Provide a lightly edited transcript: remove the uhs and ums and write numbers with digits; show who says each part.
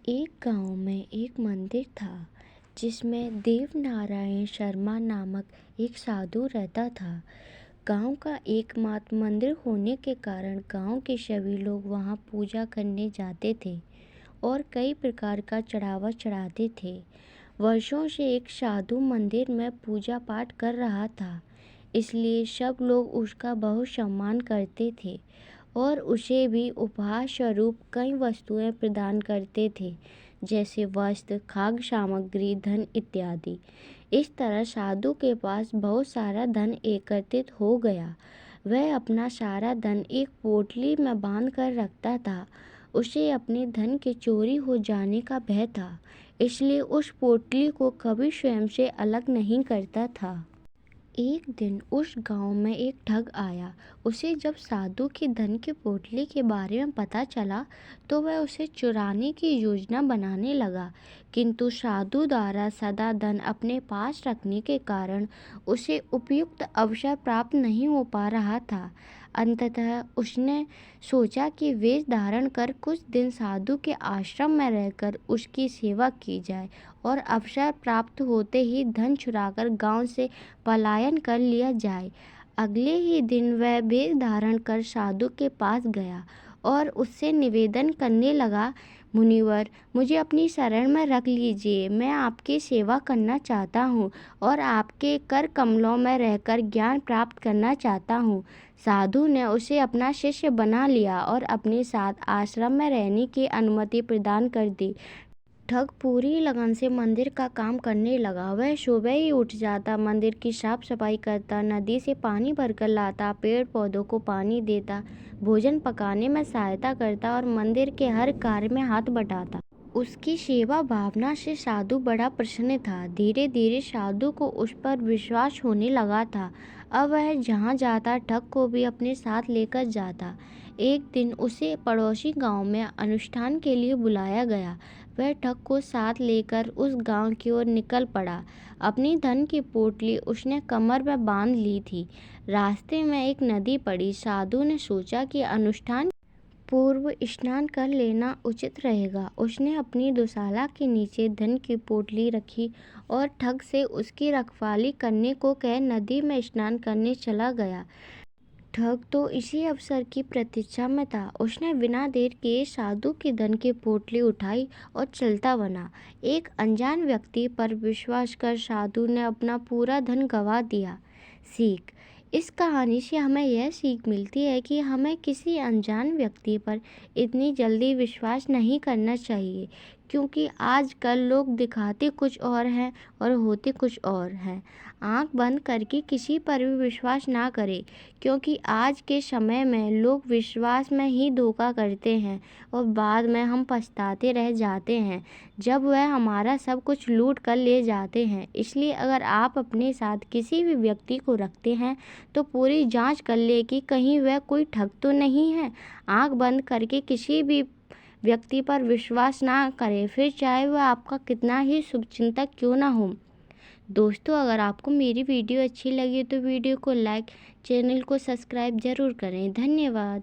Speaker 1: एक गांव में एक मंदिर था जिसमें देवनारायण शर्मा नामक एक साधु रहता था। गांव का एकमात्र मंदिर होने के कारण गांव के सभी लोग वहां पूजा करने जाते थे और कई प्रकार का चढ़ावा चढ़ाते थे। वर्षों से एक साधु मंदिर में पूजा पाठ कर रहा था, इसलिए सब लोग उसका बहुत सम्मान करते थे और उसे भी उपहार स्वरूप कई वस्तुएं प्रदान करते थे, जैसे वस्त्र, खाद्य सामग्री, धन इत्यादि। इस तरह साधु के पास बहुत सारा धन एकत्रित हो गया। वह अपना सारा धन एक पोटली में बांध कर रखता था। उसे अपने धन के चोरी हो जाने का भय था, इसलिए उस पोटली को कभी स्वयं से अलग नहीं करता था। एक दिन उस गांव में एक ठग आया। उसे जब साधु की धन की पोटली के बारे में पता चला तो वह उसे चुराने की योजना बनाने लगा, किंतु साधु द्वारा सदा धन अपने पास रखने के कारण उसे उपयुक्त अवसर प्राप्त नहीं हो पा रहा था। अंततः उसने सोचा कि वेश धारण कर कुछ दिन साधु के आश्रम में रहकर उसकी सेवा की जाए और अवसर प्राप्त होते ही धन चुराकर गांव से पलायन कर लिया जाए। अगले ही दिन वह वेश धारण कर साधु के पास गया और उससे निवेदन करने लगा, मुनिवर, मुझे अपनी शरण में रख लीजिए। मैं आपकी सेवा करना चाहता हूँ और आपके कर कमलों में रहकर ज्ञान प्राप्त करना चाहता हूँ। साधु ने उसे अपना शिष्य बना लिया और अपने साथ आश्रम में रहने की अनुमति प्रदान कर दी। ठग पूरी लगन से मंदिर का काम करने लगा। वह सुबह ही उठ जाता, मंदिर की साफ सफाई करता, नदी से पानी भरकर लाता, पेड़ पौधों को पानी देता, भोजन पकाने में सहायता करता और मंदिर के हर कार्य में हाथ बटाता। उसकी सेवा भावना से साधु बड़ा प्रसन्न था। धीरे धीरे साधु को उस पर विश्वास होने लगा था। अब वह जहाँ जाता ठग को भी अपने साथ लेकर जाता। एक दिन उसे पड़ोसी गांव में अनुष्ठान के लिए बुलाया गया। वह ठग को साथ लेकर उस गांव की ओर निकल पड़ा। अपनी धन की पोटली उसने कमर में बांध ली थी। रास्ते में एक नदी पड़ी। साधु ने सोचा कि अनुष्ठान पूर्व स्नान कर लेना उचित रहेगा। उसने अपनी दुशाला के नीचे धन की पोटली रखी और ठग से उसकी रखवाली करने को कह नदी में स्नान करने चला गया। ठग तो इसी अवसर की प्रतीक्षा में था। उसने बिना देर किए साधु की धन की पोटली उठाई और चलता बना। एक अनजान व्यक्ति पर विश्वास कर साधु ने अपना पूरा धन गंवा दिया। सीख: इस कहानी से हमें यह सीख मिलती है कि हमें किसी अनजान व्यक्ति पर इतनी जल्दी विश्वास नहीं करना चाहिए, क्योंकि आजकल लोग दिखाते कुछ और हैं और होते कुछ और हैं। आंख बंद करके किसी पर भी विश्वास ना करें, क्योंकि आज के समय में लोग विश्वास में ही धोखा करते हैं और बाद में हम पछताते रह जाते हैं जब वह हमारा सब कुछ लूट कर ले जाते हैं। इसलिए अगर आप अपने साथ किसी भी व्यक्ति को रखते हैं तो पूरी जांच कर ले कि कहीं वह कोई ठग तो नहीं है। आंख बंद करके किसी भी व्यक्ति पर विश्वास ना करें, फिर चाहे वह आपका कितना ही शुभचिंतक क्यों ना हो। दोस्तों, अगर आपको मेरी वीडियो अच्छी लगी तो वीडियो को लाइक, चैनल को सब्सक्राइब ज़रूर करें। धन्यवाद।